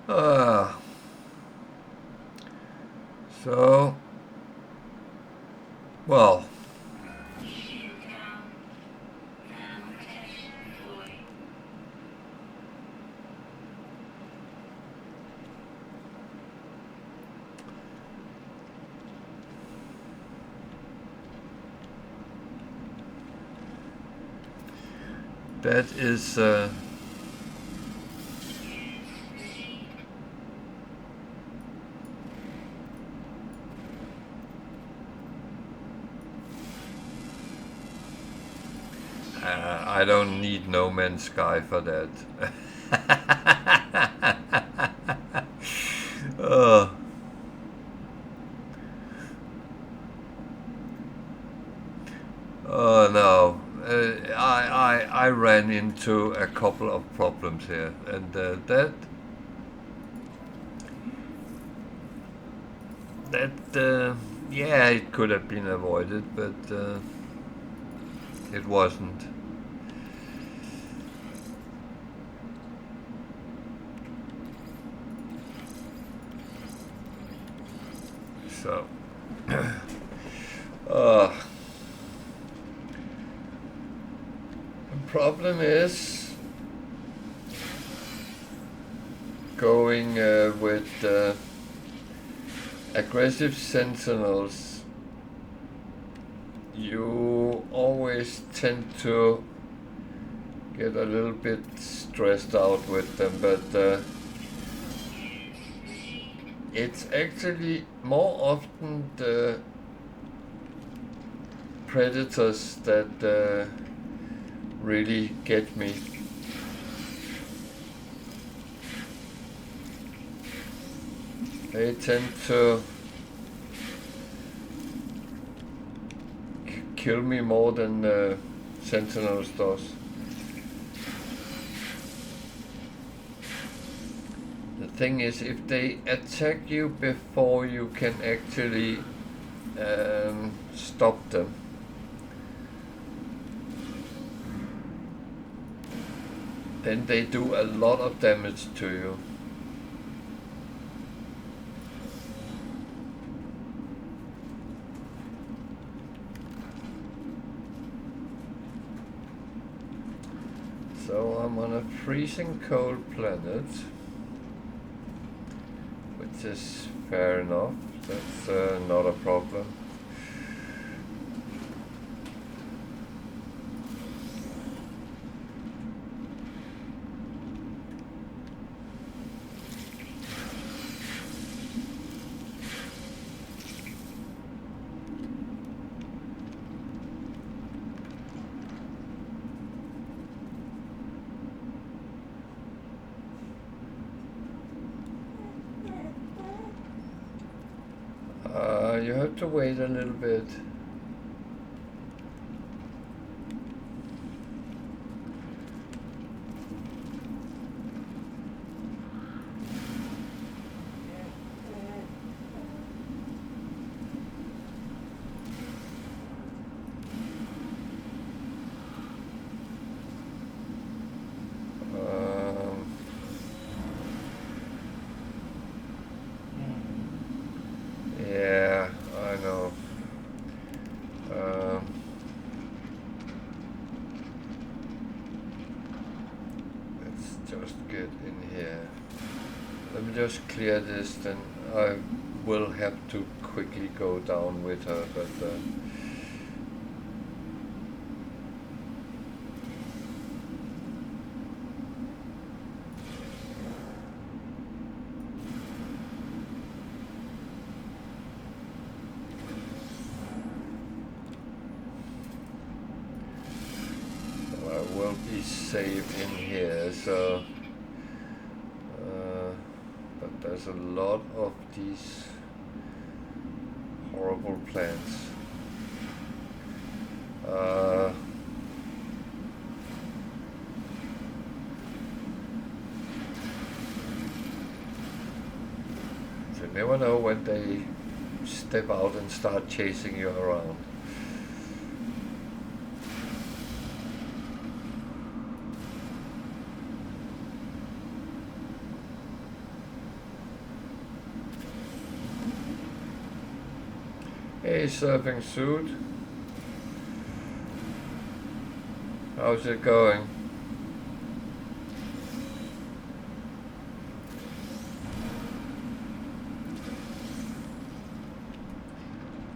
Uh, so, well, that is. I don't need No Man's Sky for that. uh, oh no. I ran into a couple of problems here, and yeah, it could have been avoided, but it wasn't. So, uh, the problem is going with aggressive sentinels. You always tend to get a little bit stressed out with them, but it's actually more often the predators that really get me. They tend to kill me more than Sentinels does. The thing is, if they attack you before you can actually stop them, then they do a lot of damage to you. So I'm on a freezing cold planet, which is fair enough. That's not a problem. You have to wait a little bit. Yeah, I know. Let's just get in here. Let me just clear this, then I will have to quickly go down with her, but I will be safe in here, so but there's a lot of these horrible plants. You never know when they step out and start chasing you around. Hey, surfing suit. How's it going?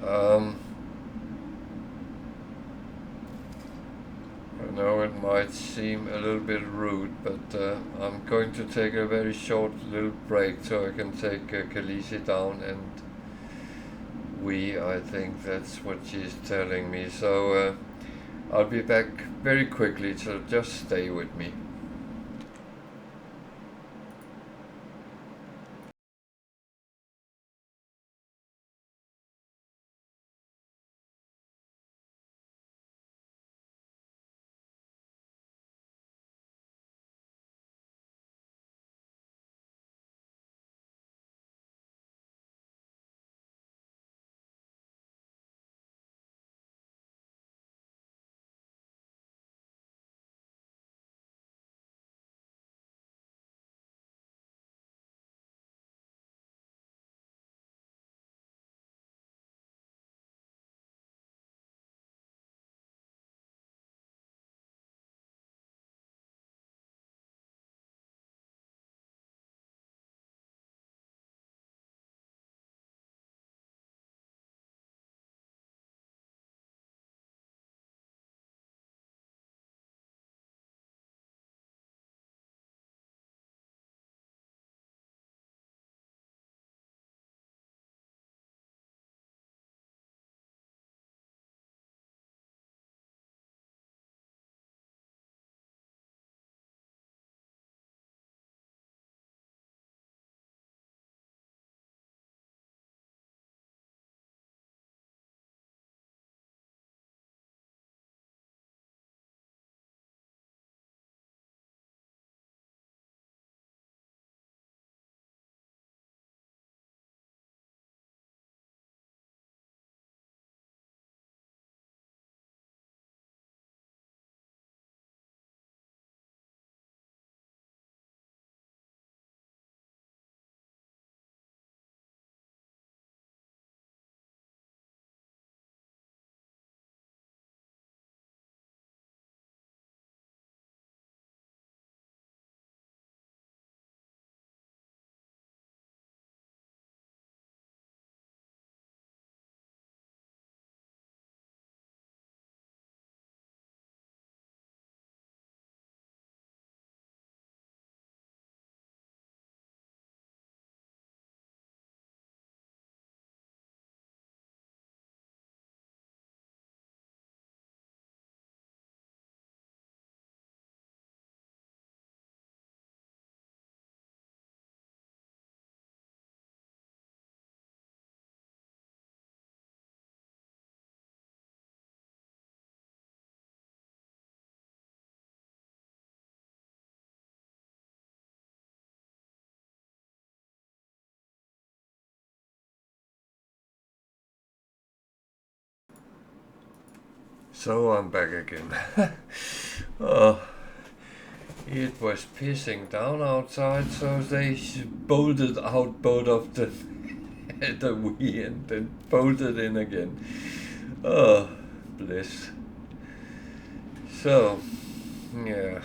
I know it might seem a little bit rude, but I'm going to take a very short little break so I can take Khaleesi down, and I think that's what she's telling me. So I'll be back very quickly, so just stay with me. So I'm back again. Oh, it was pissing down outside, so they bolted out both of the the wheel and then bolted in again. Oh, bliss. So, yeah.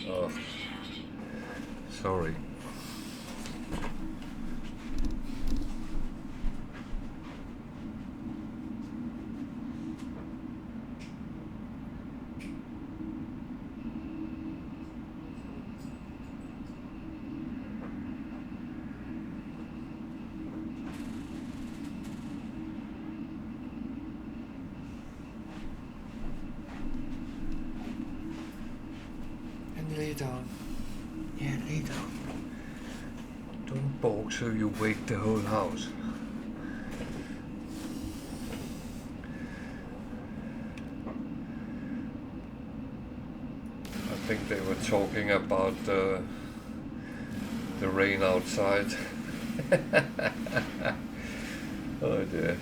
Oh, sorry. And lay down. Yeah, lay down. Don't balk so you wake the whole house. I think they were talking about the rain outside. Oh dear.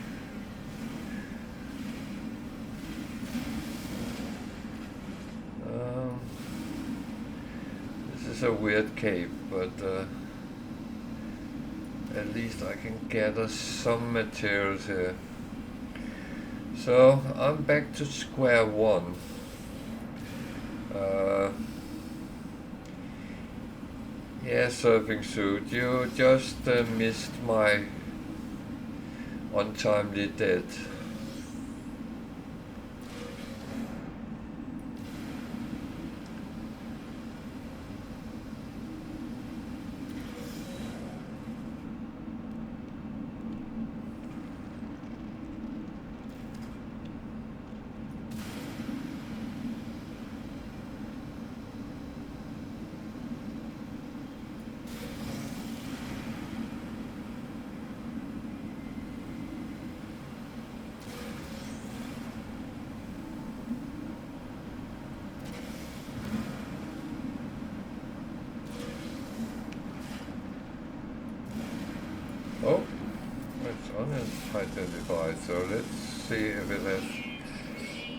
is a weird cave, but at least I can gather some materials here. So I'm back to square one. Yeah, surfing suit, you just missed my untimely death. Oh, it's unidentified, so let's see if it has...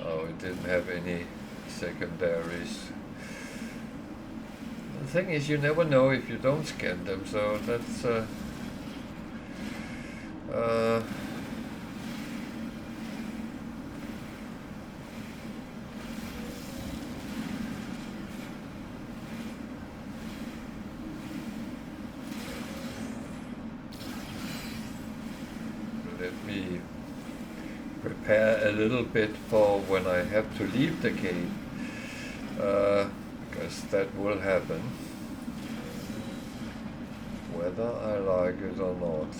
Oh, it didn't have any secondaries. The thing is, you never know if you don't scan them, so that's... let me prepare a little bit for when I have to leave the cave, because that will happen, whether I like it or not.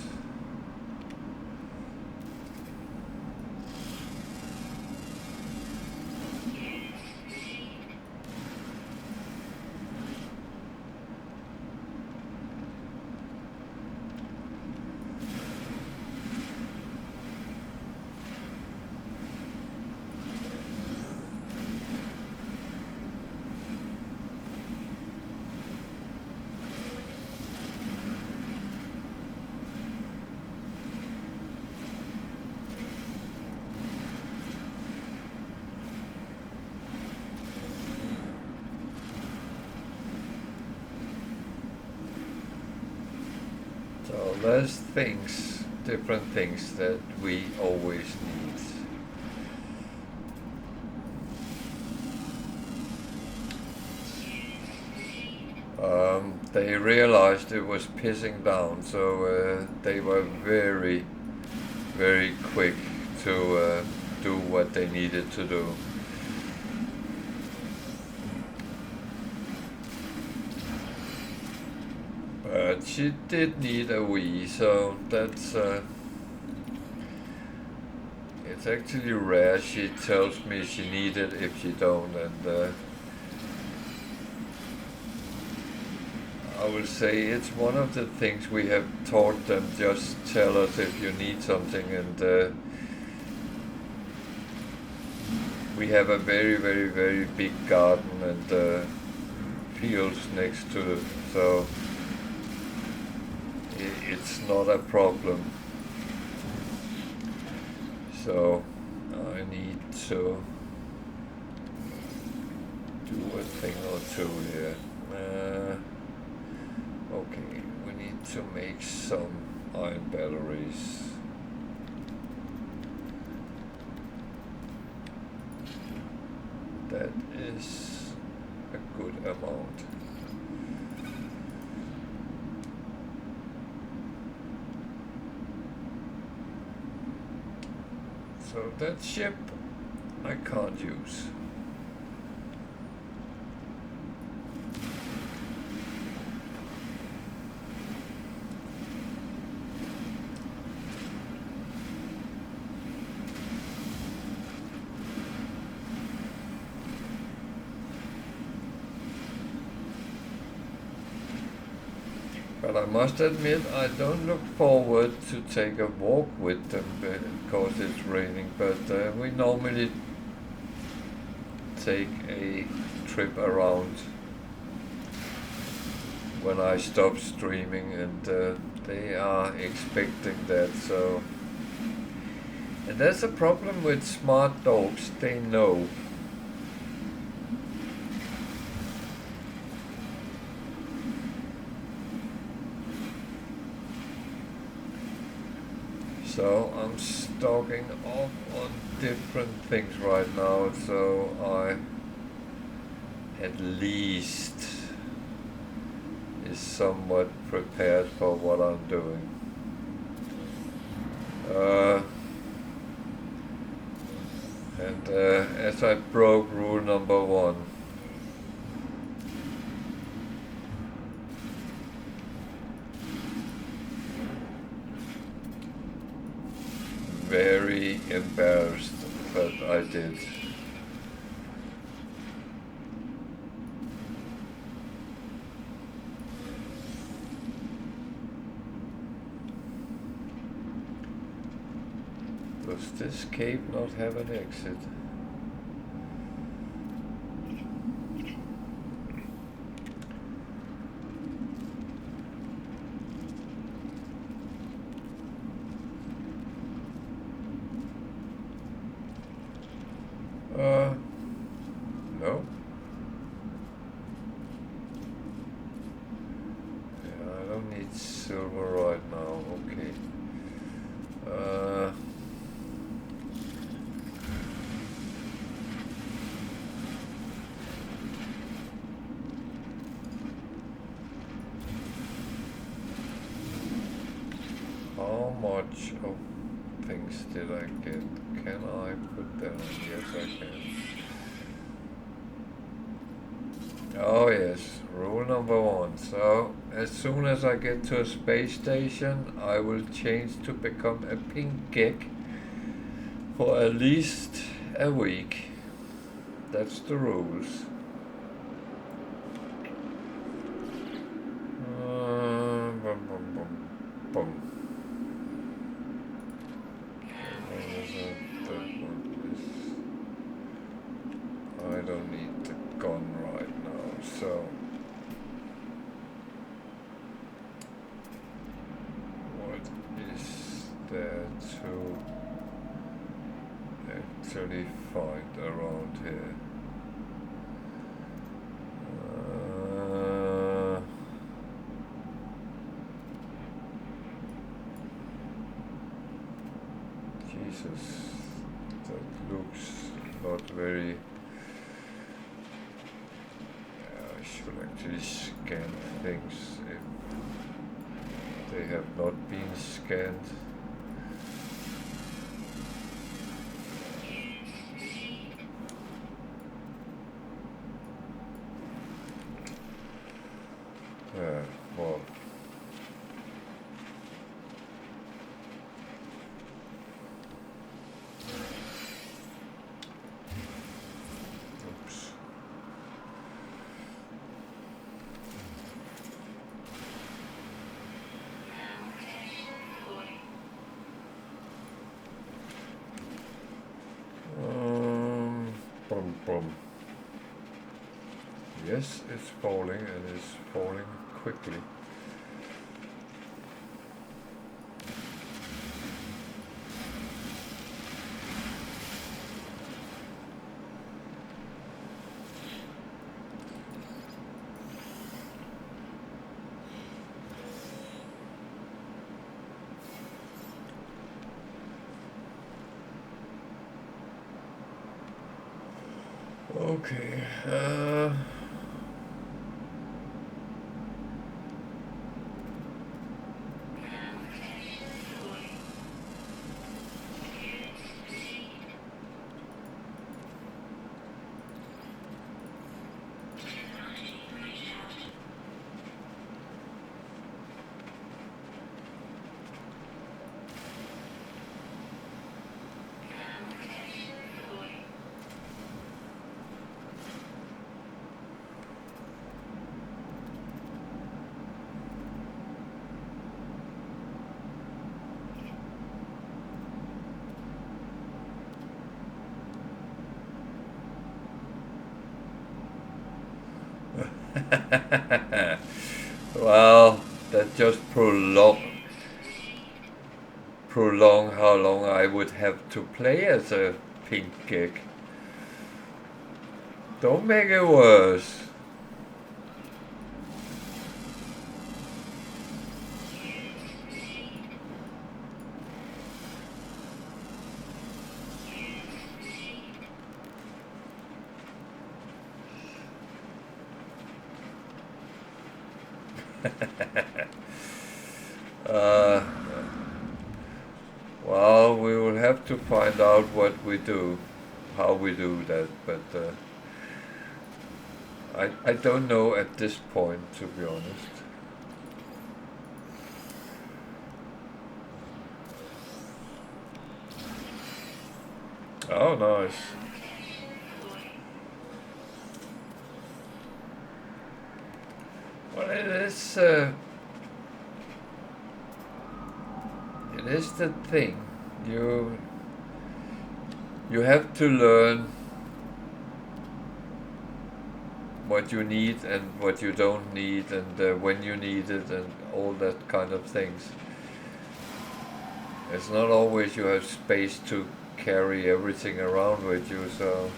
So there's things, different things that we always need. They realized it was pissing down, so they were very, very quick to do what they needed to do. But she did need a wee, so that's it's actually rare. She tells me she needed if she don't, and I will say it's one of the things we have taught them. Just tell us if you need something, and we have a very, very, very big garden and fields next to it, so it's not a problem. So I need to do a thing or two here. Okay, we need to make some iron batteries. That is a good amount. So that ship I can't use. But I must admit, I don't look forward to take a walk with them because it's raining, but we normally take a trip around when I stop streaming, and they are expecting that, so... And that's a problem with smart dogs, they know. So I'm stocking up on different things right now, so I at least is somewhat prepared for what I'm doing. And as I broke rule number 1, very embarrassed that I did. Does this cave not have an exit? No. Yeah, I don't need silver right now, okay. How much of things did I get? Can I put down? Yes, I can. Oh yes, rule number 1. So, as soon as I get to a space station, I will change to become a pink gig for at least a week. That's the rules. Boom, boom, boom, boom. I don't need the gun right now, so what is there to actually find around here? Jesus, that looks not very... I should actually scan things if they have not been scanned. Well. Oops. Boom, boom. Yes, it's falling, and it's falling quickly. Okay, well, that just prolong how long I would have to play as a pink gig. Don't make it worse. uh, well, we will have to find out what we do, how we do that, but I don't know at this point, to be honest. Oh, nice. Well, it is the thing. You have to learn what you need and what you don't need, and when you need it, and all that kind of things. It's not always you have space to carry everything around with you, so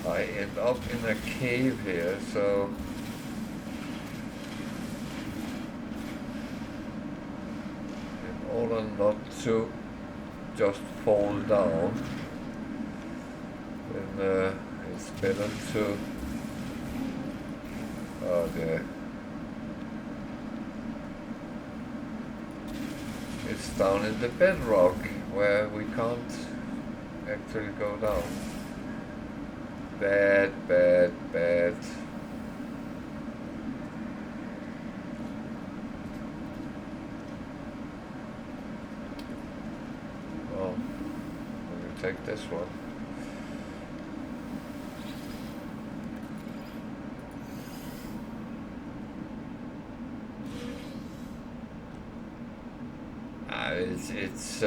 I end up in a cave here, so in order not to just fall down, then it's better to... Oh dear. It's down in the bedrock where we can't actually go down. Bad, bad, bad. Well, let me take this one. It's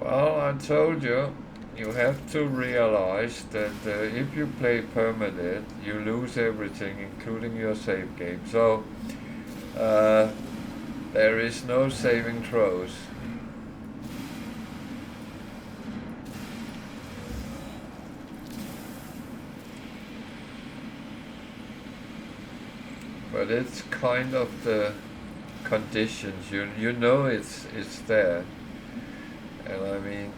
well, I told you, you have to realize that if you play Permadeath, you lose everything, including your save game. So, there is no saving throws. But it's kind of the conditions. You know it's there. And I mean,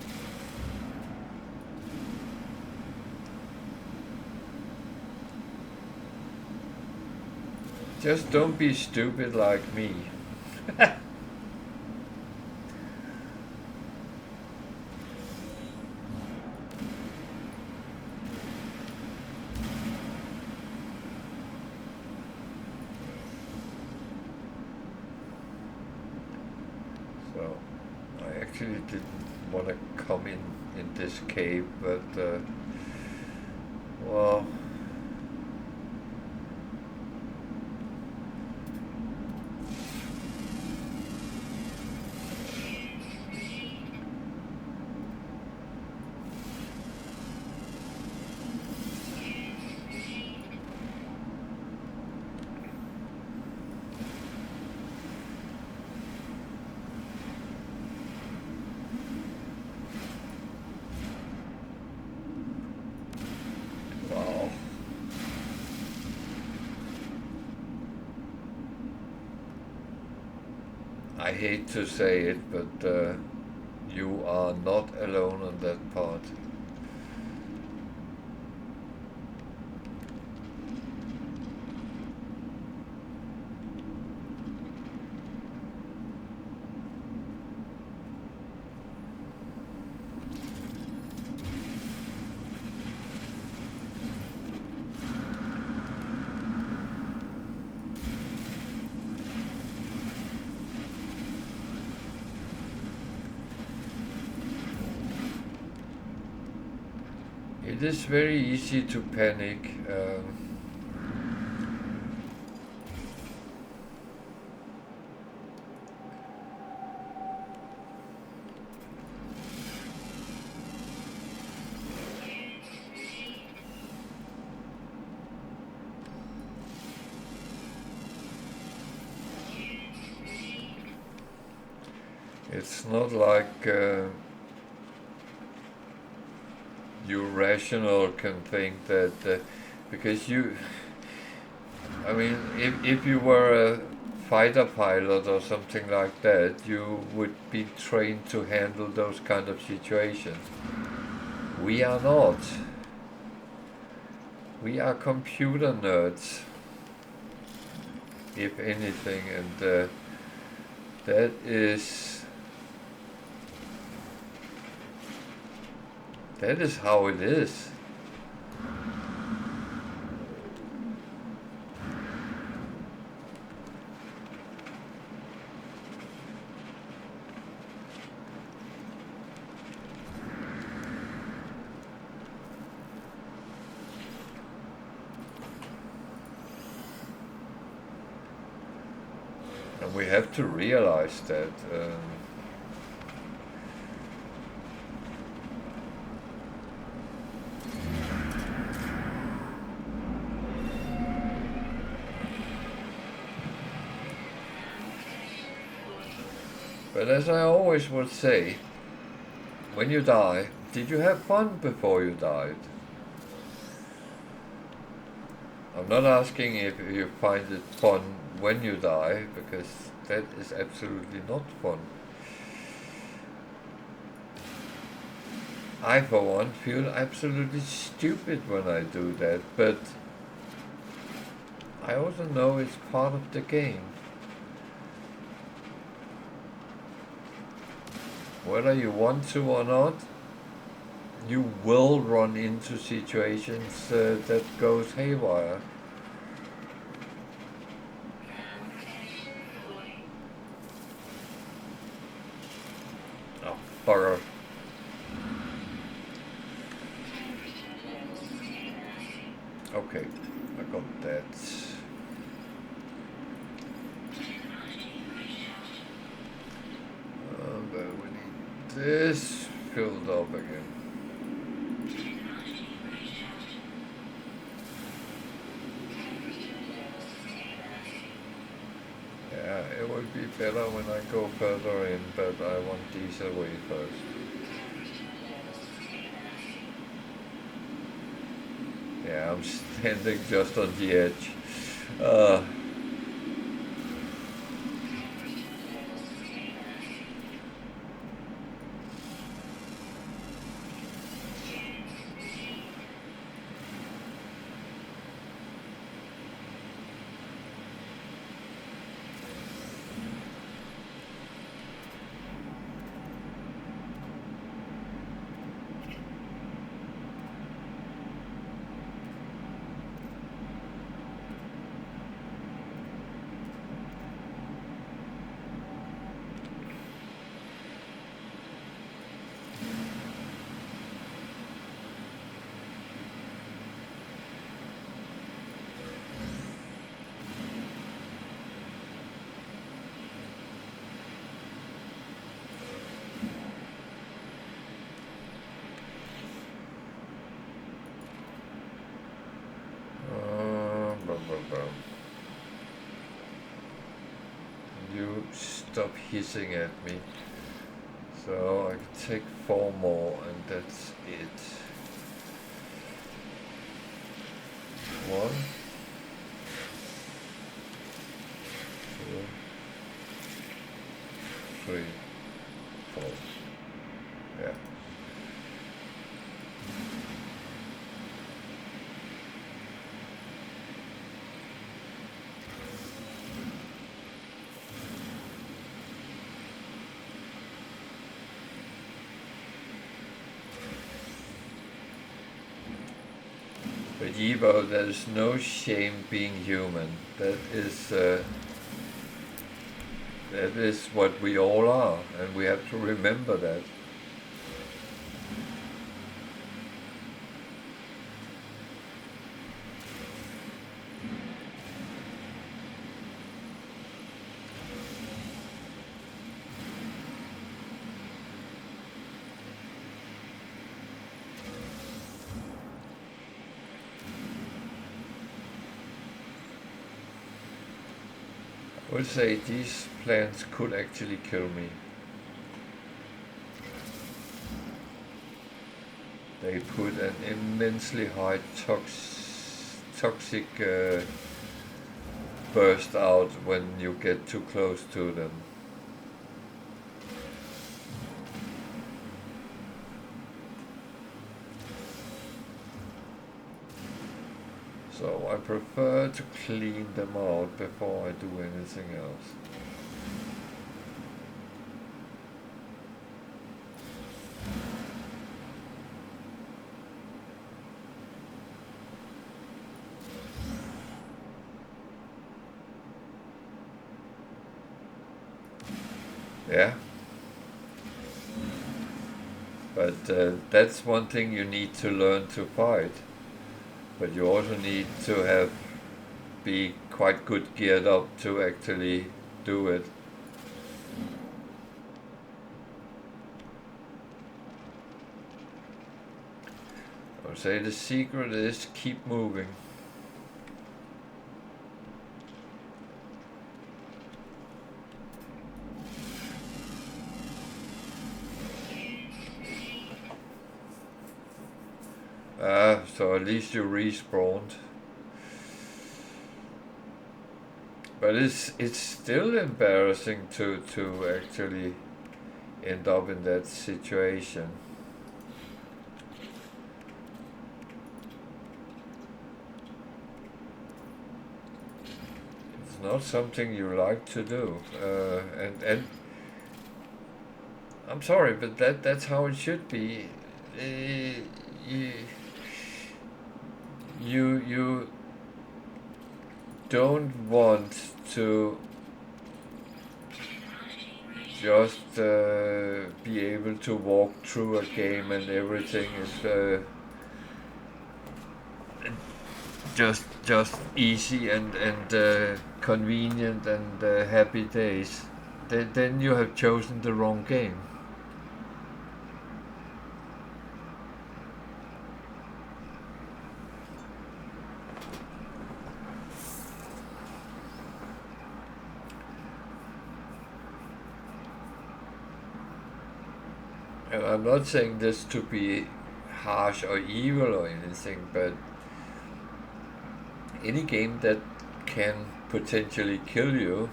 just don't be stupid like me. So, I actually didn't want to come in this cave, but well, wow. I hate to say it, but you are not alone on that part. It is very easy to panic. it's not like you rational can think that because you, I mean, if you were a fighter pilot or something like that, you would be trained to handle those kind of situations. We are not. We are computer nerds, if anything, and that is how it is. And we have to realize that but as I always would say, when you die, did you have fun before you died? I'm not asking if you find it fun when you die, because that is absolutely not fun. I, for one, feel absolutely stupid when I do that, but I also know it's part of the game. Whether you want to or not, you will run into situations that goes haywire. Oh, bugger. Okay, I got that. But we need this filled up again. Yeah, it would be better when I go further in, but I want these away first. Yeah, I'm standing just on the edge. You stop hissing at me. So I can take 4 more and that's it. 1, 2, 3, 4. Yeah. But Yibo, there's no shame being human. That is what we all are, and we have to remember that. I would say these plants could actually kill me. they put an immensely high toxic burst out when you get too close to them. So I prefer to clean them out before I do anything else. Yeah. But that's one thing you need to learn to fight. But you also need to be quite good geared up to actually do it. I would say the secret is keep moving. So at least you respawned. But it's still embarrassing to actually end up in that situation. It's not something you like to do, and I'm sorry, but that's how it should be. You don't want to just be able to walk through a game and everything is just easy and convenient and happy days. Then you have chosen the wrong game. And I'm not saying this to be harsh or evil or anything, but any game that can potentially kill you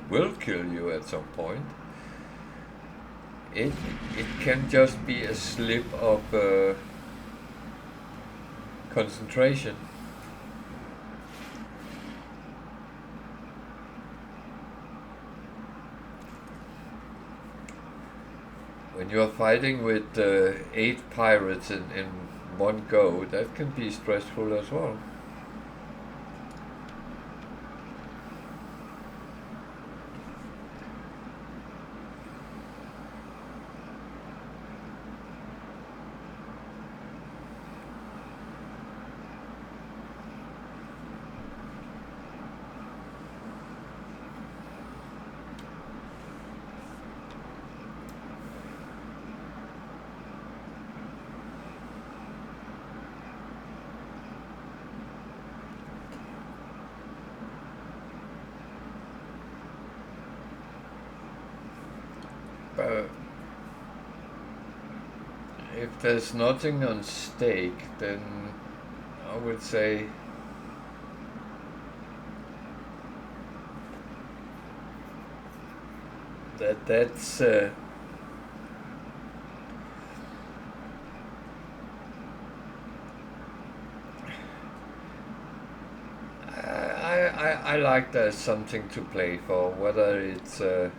will kill you at some point. It can just be a slip of concentration. When you are fighting with 8 pirates in one go, that can be stressful as well. But if there's nothing on stake, then I would say that's I like there's something to play for, whether it's the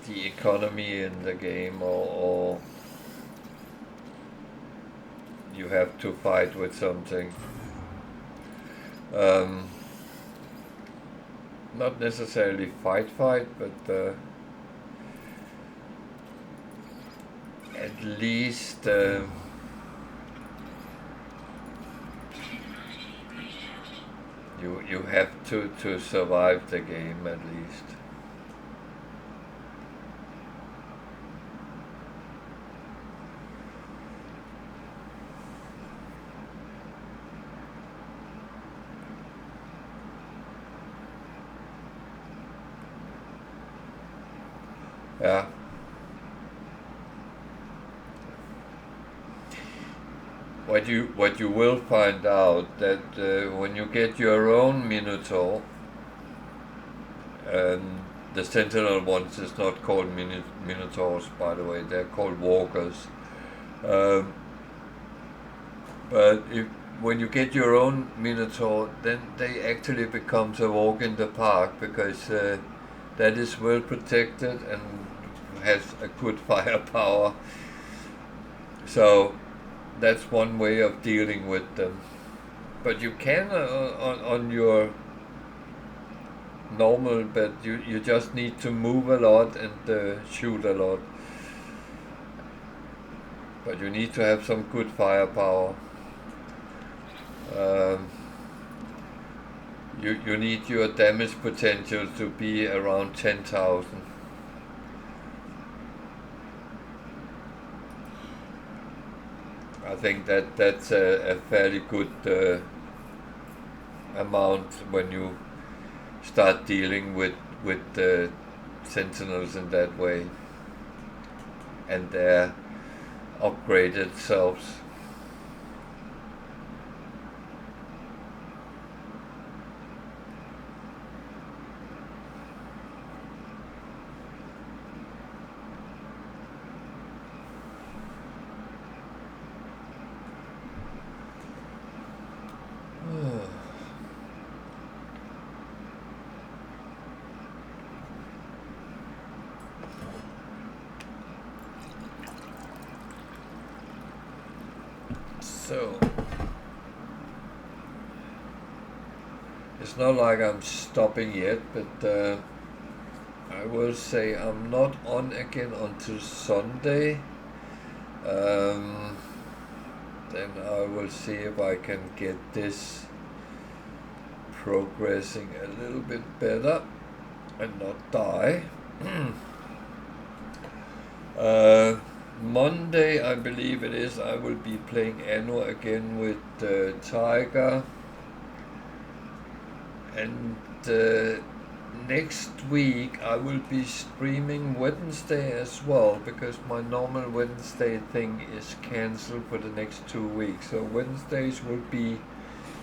economy in the game or you have to fight with something. Not necessarily fight, but at least you have to survive the game at least. Yeah. what you will find out that when you get your own Minotaur, the Sentinel ones is not called Minotaurs, by the way. They're called Walkers. Um, but when you get your own Minotaur, then they actually becomes a walk in the park, because that is well protected and has a good firepower. So that's one way of dealing with them. But you can on your normal, but you just need to move a lot and shoot a lot. But you need to have some good firepower. You need your damage potential to be around 10,000. I think that's a fairly good amount when you start dealing with the sentinels in that way and their upgraded selves. So it's not like I'm stopping yet, but I will say I'm not on again until Sunday. Then I will see if I can get this progressing a little bit better and not die. Monday, I believe it is, I will be playing Anno again with Tiger. And next week I will be streaming Wednesday as well, because my normal Wednesday thing is cancelled for the next 2 weeks. So Wednesdays will be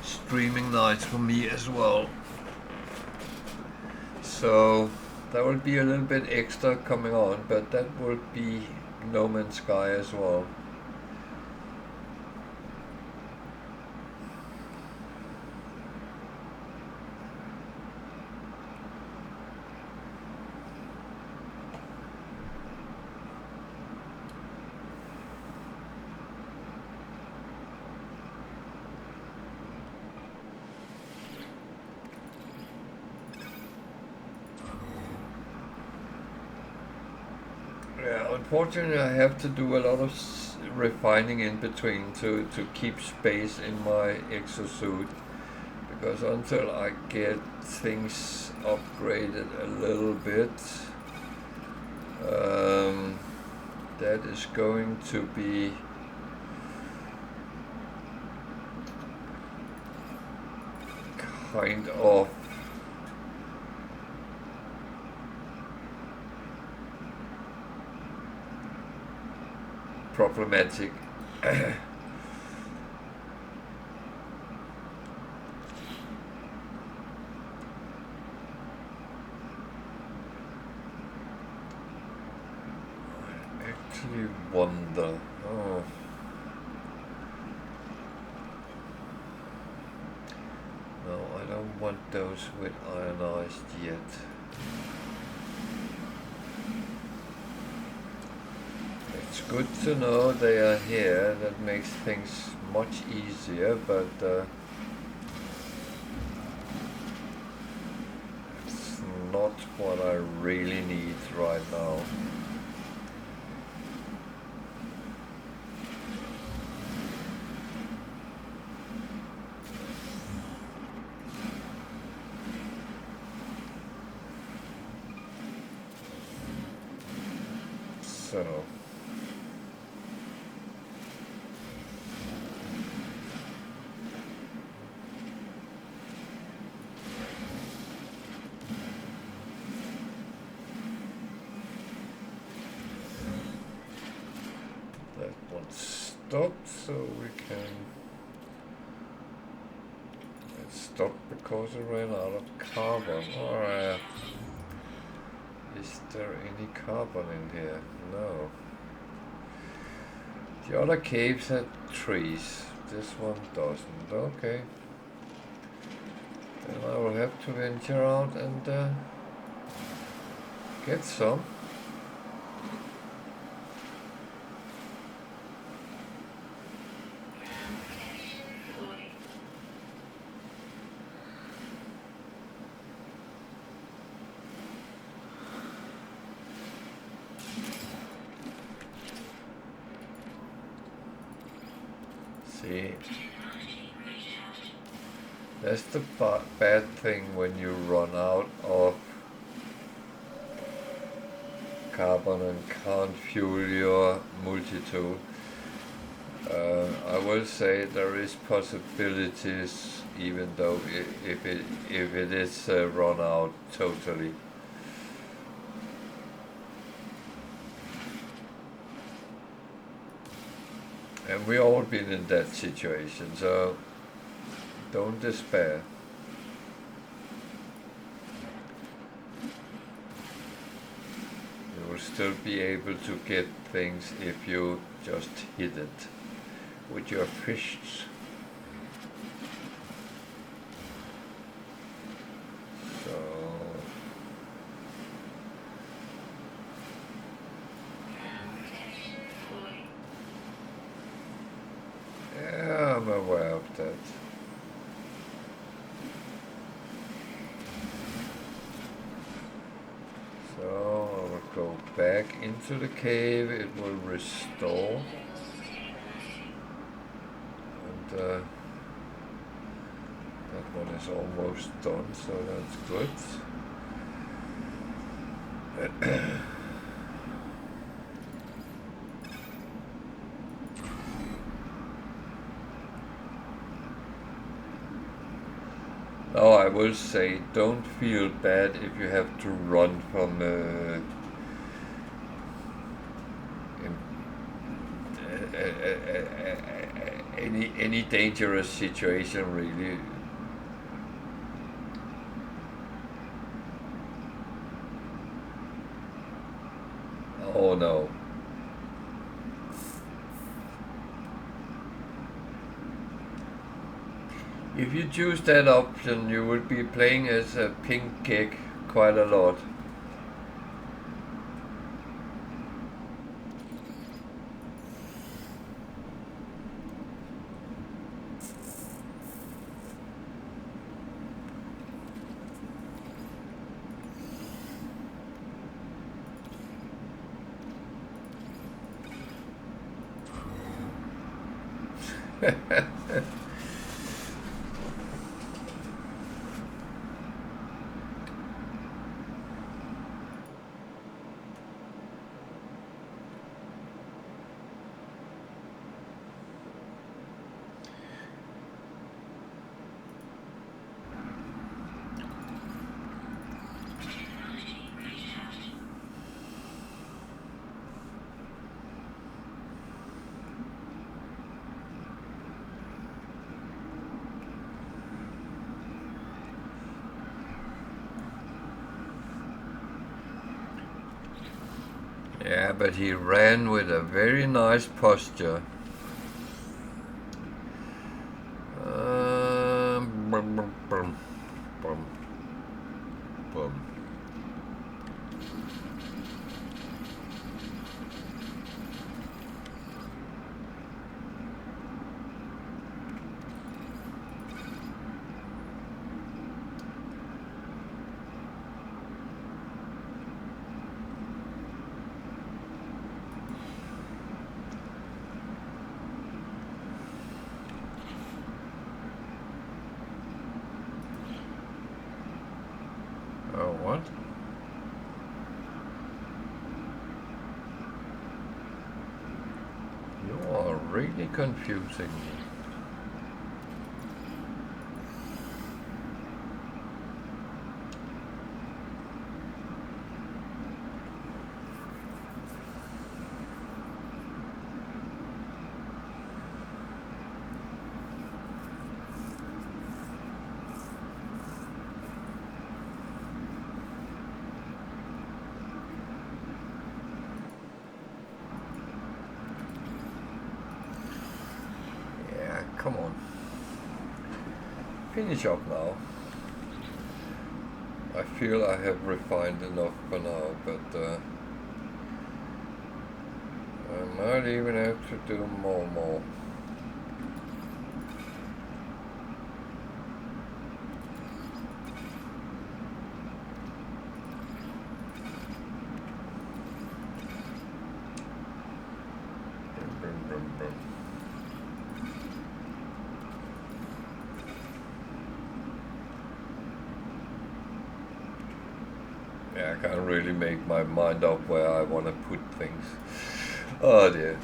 streaming nights for me as well. So there will be a little bit extra coming on, but that will be No Man's Sky as well. Yeah, unfortunately I have to do a lot of refining in between to keep space in my exosuit, because until I get things upgraded a little bit, that is going to be kind of problematic. Actually wonder. Oh. No, I don't want those with ionized yet. It's good to know they are here. That makes things much easier, but it's not what I really need right now. So that one's stopped, so we can... It stopped because it ran out of carbon. Alright. Is there any carbon in here? No. The other caves had trees. This one doesn't. Okay. Then I will have to venture out and get some. See, that's the bad thing when you run out of carbon and can't fuel your multi-tool. I will say there is possibilities, even though if it is run out totally. And we all been in that situation, so don't despair. You will still be able to get things if you just hit it with your fists. So yeah, I'm aware of that. So I will go back into the cave, it will restore. And that one is almost done, so that's good. Now I will say, don't feel bad if you have to run from any dangerous situation, really. Oh no. If you choose that option, you will be playing as a pink kick quite a lot. Yeah, but he ran with a very nice posture. Bum, bum, bum, bum, bum. Oh, what? You are really confusing me. finish up now. I feel I have refined enough for now, but I might even have to do more. Yeah, I can't really make my mind up where I want to put things. Oh dear.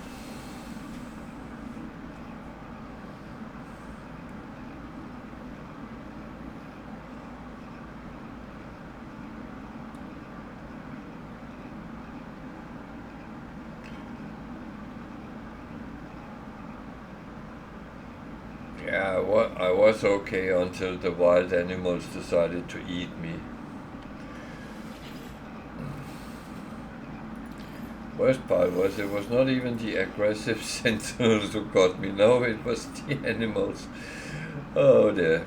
Yeah, I was okay until the wild animals decided to eat me. Worst part was it was not even the aggressive sentinels who got me, no, it was the animals. Oh dear.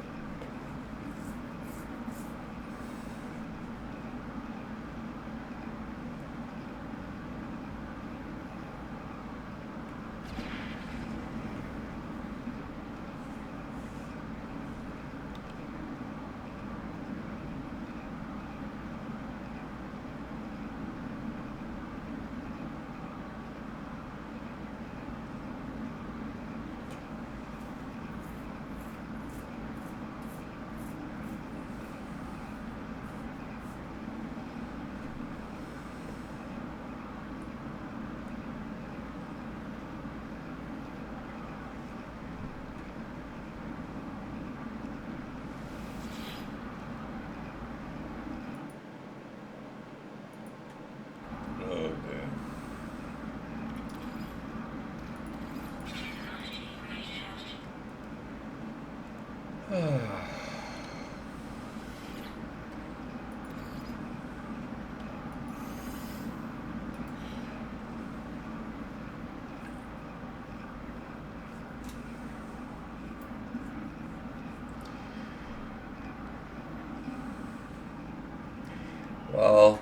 Well,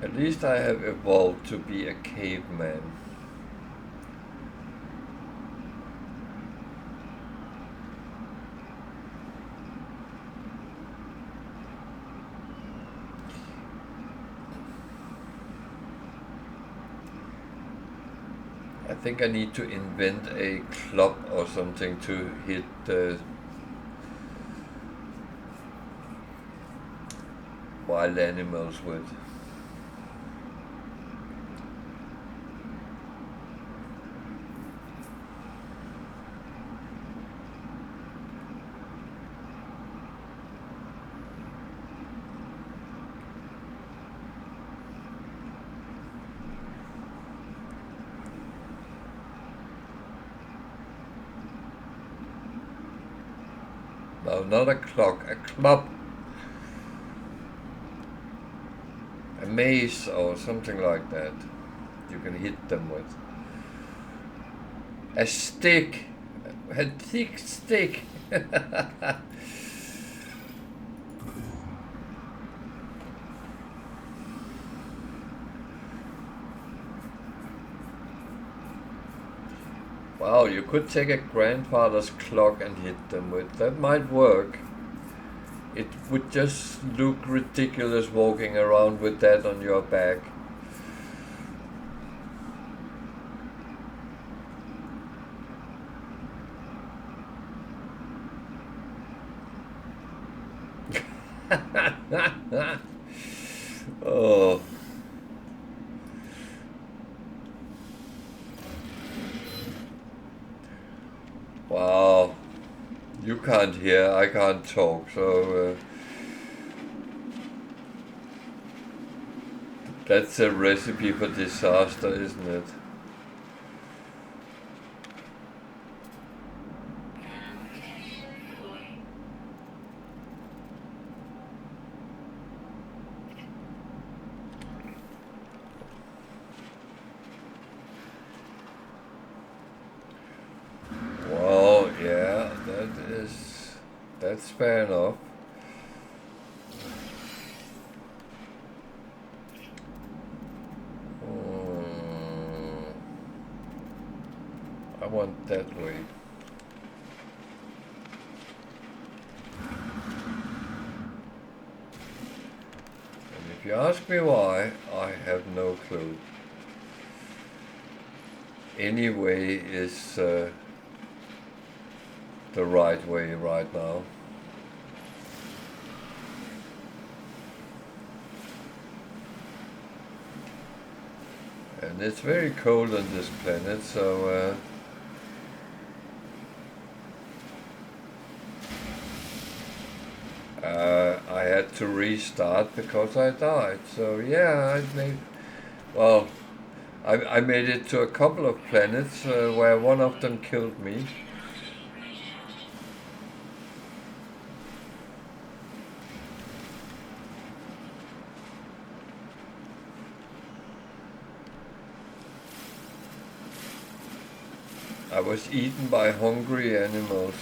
at least I have evolved to be a caveman. I think I need to invent a club or something to hit the wild animals with. No, not a clock, a club. A mace or something like that. You can hit them with. A stick. A thick stick. Wow, you could take a grandfather's clock and hit them with. That might work. It would just look ridiculous walking around with that on your back. Oh. Wow. You can't hear, I can't talk, so that's a recipe for disaster, isn't it? Well, yeah, that is That's fair enough. I want that way. And if you ask me why, I have no clue. Any way is the right way right now. And it's very cold on this planet, so I had to restart because I died. So yeah, I made it to a couple of planets where one of them killed me. I was eaten by hungry animals.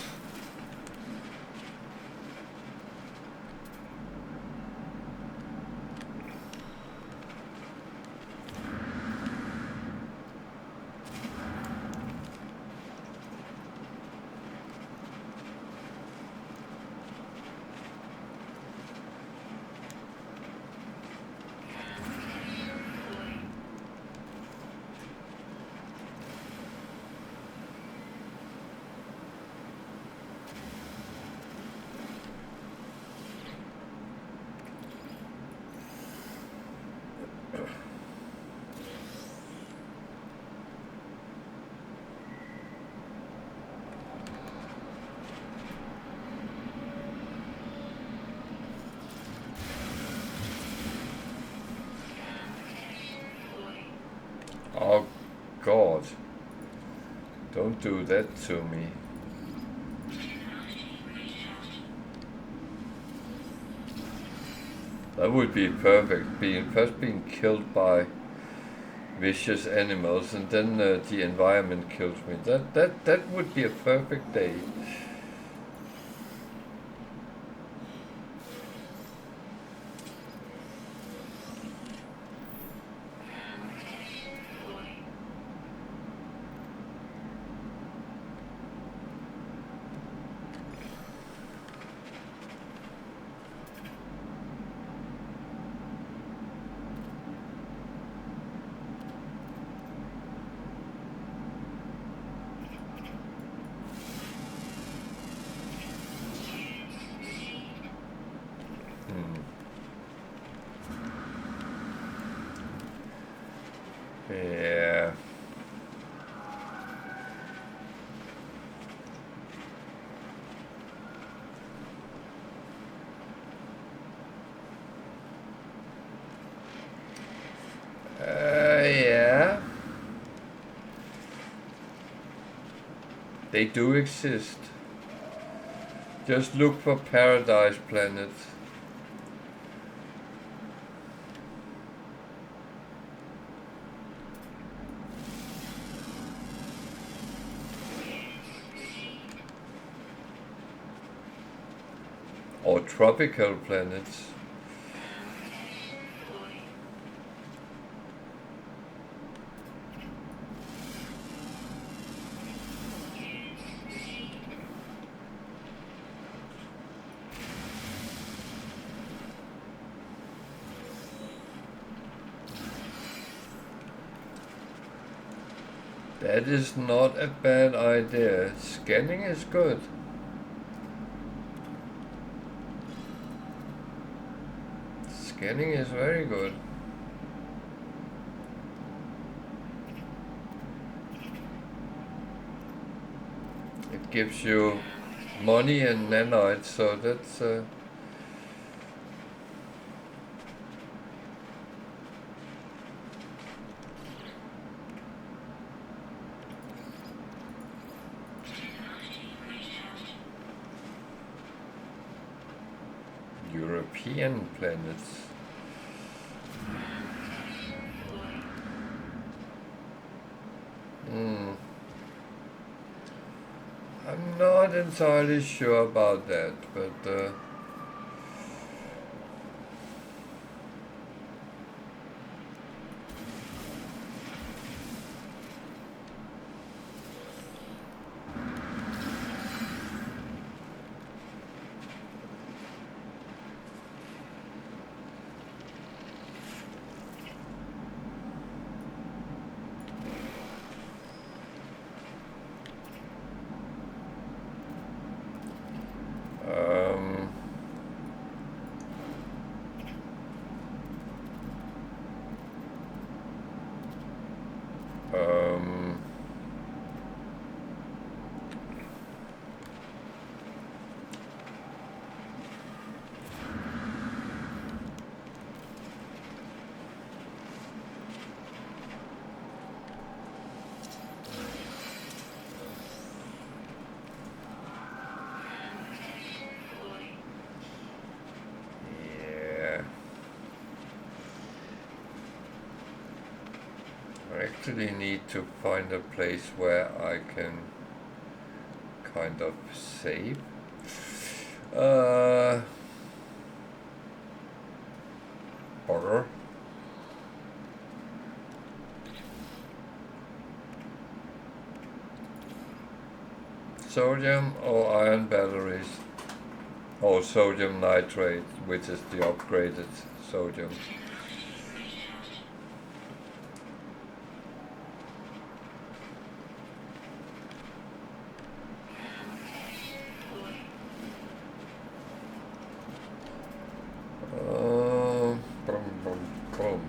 Oh God, don't do that to me. That would be perfect, first being killed by vicious animals and then the environment kills me. That would be a perfect day. Yeah. Yeah. They do exist. Just look for paradise planets. Or tropical planets. That is not a bad idea. Scanning is good. Scanning is very good. It gives you money and nanites, so that's European planets. I'm not entirely sure about that, but um, um, yeah. I actually need to find a place where I can kind of save. Horror. Sodium or iron batteries, or sodium nitrate, which is the upgraded sodium. Boom, boom, boom.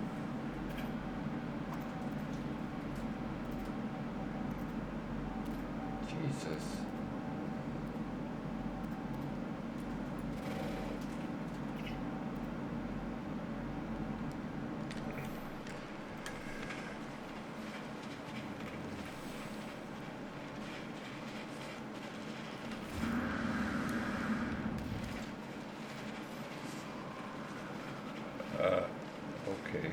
Jesus. Okay.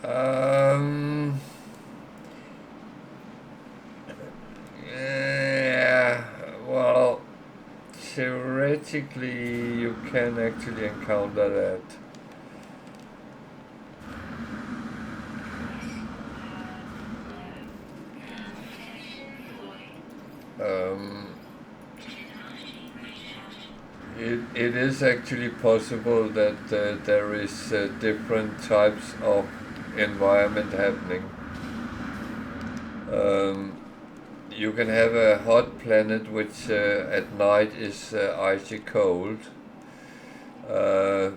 Um, yeah, well, theoretically, you can actually encounter that. Um, it is actually possible that there is different types of environment happening. Um, you can have a hot planet which at night is icy cold. Uh,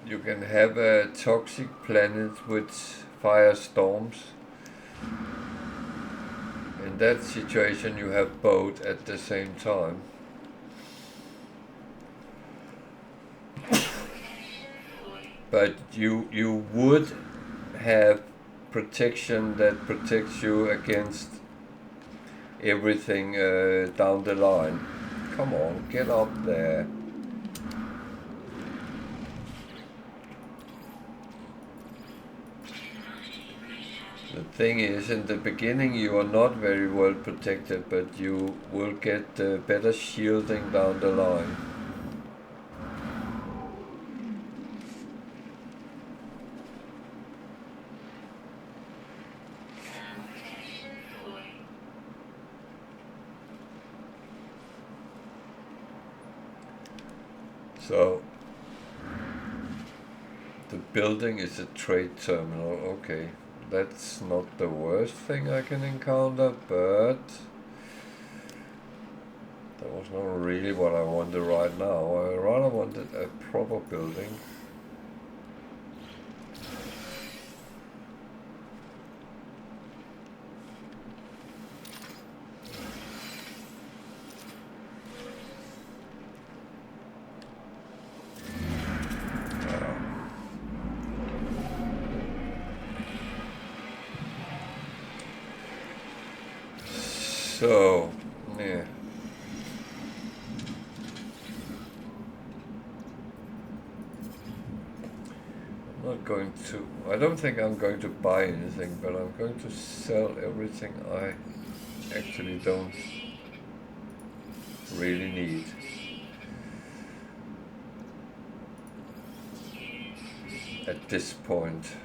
you can have a toxic planet with firestorms. In that situation, you have both at the same time. But you would have protection that protects you against everything down the line. Come on, get up there. The thing is, in the beginning you are not very well protected, but you will get better shielding down the line. So, the building is a trade terminal, okay. That's not the worst thing I can encounter, but that was not really what I wanted right now. I rather wanted a proper building. So, yeah. going to, I don't think I'm going to buy anything, but I'm going to sell everything I actually don't really need. At this point.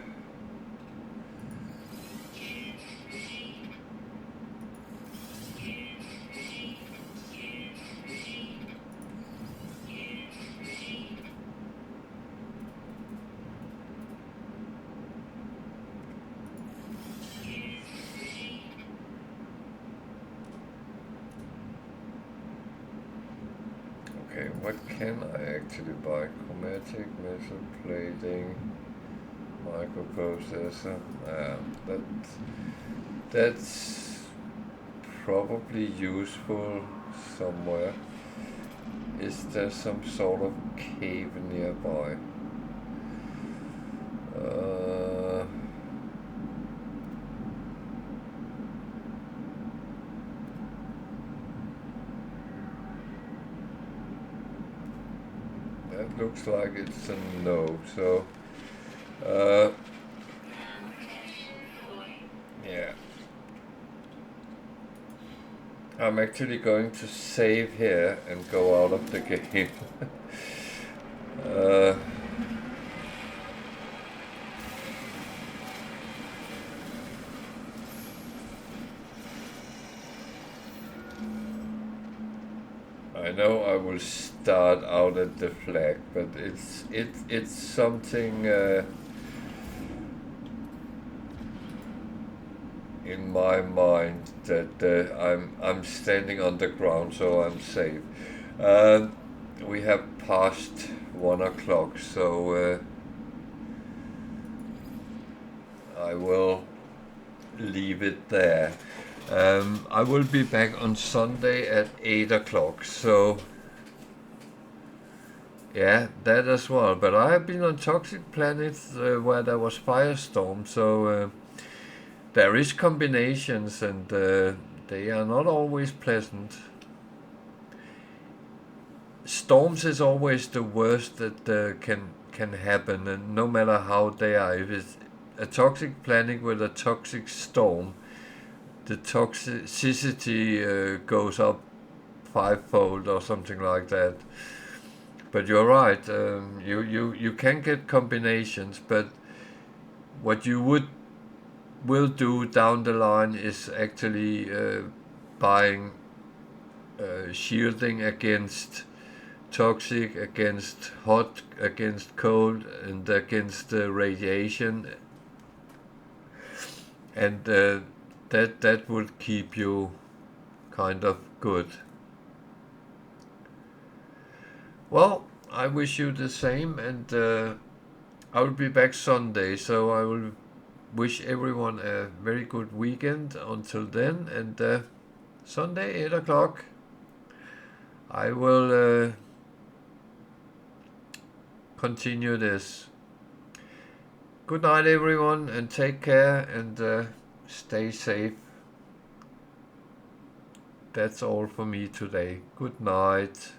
Okay, what can I actually buy? Chromatic, metal plating, microprocessor. That's probably useful somewhere. Is there some sort of cave nearby? That looks like it's a no, so yeah. I'm actually going to save here and go out of the game. I know I will start out at the flag, but it's something in my mind that I'm standing on the ground, so I'm safe. We have passed 1 o'clock, so I will leave it there. I will be back on Sunday at 8 o'clock, so yeah, that as well. But I have been on toxic planets where there was firestorm, so there is combinations, and they are not always pleasant. Storms is always the worst that can happen, and no matter how they are, if it's a toxic planet with a toxic storm, the toxicity goes up 5-fold or something like that. But you're right, you can get combinations, but what you will do down the line is actually buying shielding against toxic, against hot, against cold, and against radiation, and that will keep you kind of good. Well, I wish you the same, and I will be back Sunday, so I will wish everyone a very good weekend until then, and Sunday 8 o'clock I will continue this. Good night everyone, and take care, and stay safe. That's all for me today. Good night.